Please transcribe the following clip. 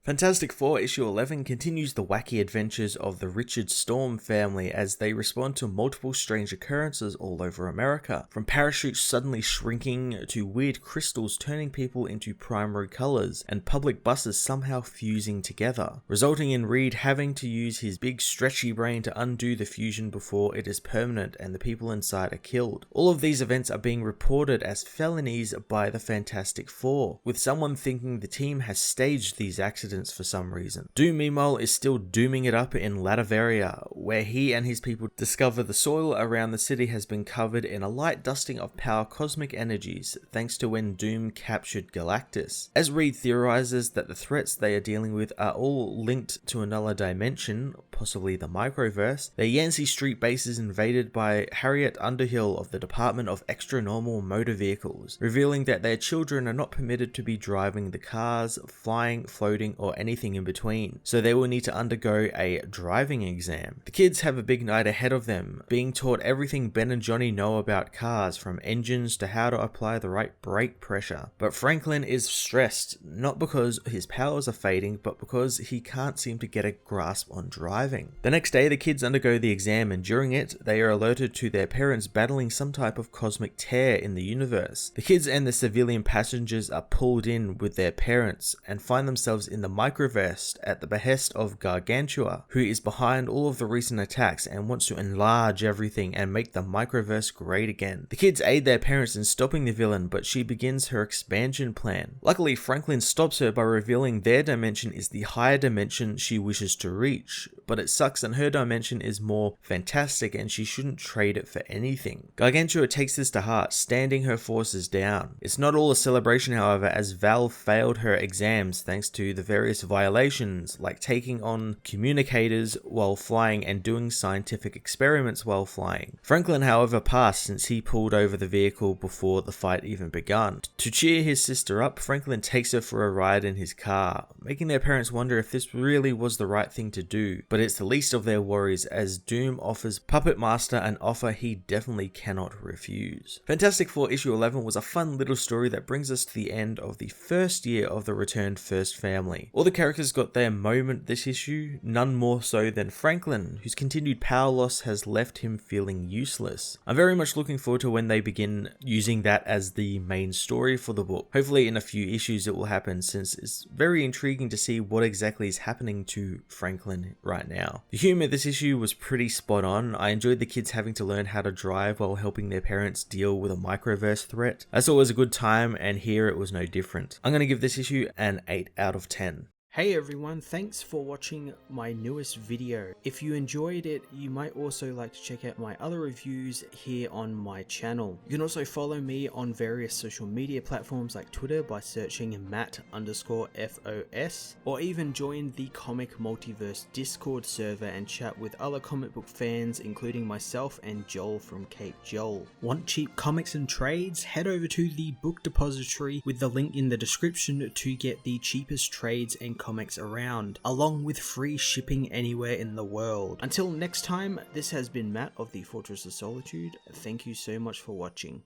Fantastic Four issue 11 continues the wacky adventures of the Richard Storm family as they respond to multiple strange occurrences all over America, from parachutes suddenly shrinking to weird crystals turning people into primary colors and public buses somehow fusing together, resulting in Reed having to use his big stretchy brain to undo the fusion before it is permanent and the people inside are killed. All of these events are being reported as felonies by the Fantastic Four, with someone thinking the team has staged these accidents for some reason. Doom, meanwhile, is still dooming it up in Latveria, where he and his people discover the soil around the city has been covered in a light dusting of power cosmic energies, thanks to when Doom captured Galactus. As Reed theorizes that the threats they are dealing with are all linked to another dimension, possibly the Microverse, their Yancey Street base is invaded by Harriet Underhill of the Department of Extra Normal Motor Vehicles, revealing that their children are not permitted to be driving the cars, flying, floating, or anything in between, so they will need to undergo a driving exam. The kids have a big night ahead of them, being taught everything Ben and Johnny know about cars, from engines to how to apply the right brake pressure. But Franklin is stressed, not because his powers are fading, but because he can't seem to get a grasp on driving. The next day, the kids undergo the exam, and during it, they are alerted to their parents battling some type of cosmic tear in the universe. The kids and the civilian passengers are pulled in with their parents and find themselves in the Microverse at the behest of Gargantua, who is behind all of the recent attacks and wants to enlarge everything and make the Microverse great again. The kids aid their parents in stopping the villain, but she begins her expansion plan. Luckily, Franklin stops her by revealing their dimension is the higher dimension she wishes to reach, but it sucks and her dimension is more fantastic and she shouldn't trade it for anything. Gargantua takes this to heart, standing her forces down. It's not all a celebration, however, as Val failed her exams thanks to the various violations, like taking on communicators while flying and doing scientific experiments while flying. Franklin, however, passed since he pulled over the vehicle before the fight even begun. To cheer his sister up, Franklin takes her for a ride in his car, making their parents wonder if this really was the right thing to do, but it's the least of their worries as Doom offers Puppet Master an offer he definitely cannot refuse. Fantastic Four issue 11 was a fun little story that brings us to the end of the first year of the returned First Family. All the characters got their moment this issue, none more so than Franklin, whose continued power loss has left him feeling useless. I'm very much looking forward to when they begin using that as the main story for the book. Hopefully in a few issues it will happen, since it's very intriguing to see what exactly is happening to Franklin right now. The humor this issue was pretty spot on. I enjoyed the kids having to learn how to drive while helping their parents deal with a Microverse threat. That's always a good time, and here it was no different. I'm going to give this issue an 8 out of 10. Hey everyone, thanks for watching my newest video. If you enjoyed it, you might also like to check out my other reviews here on my channel. You can also follow me on various social media platforms like Twitter by searching Matt_FOS, or even join the Comic Multiverse Discord server and chat with other comic book fans, including myself and Joel from Cape Joel. Want cheap comics and trades? Head over to the book depository with the link in the description to get the cheapest trades and comics around, along with free shipping anywhere in the world. Until next time, this has been Matt of the Fortress of Solitude. Thank you so much for watching.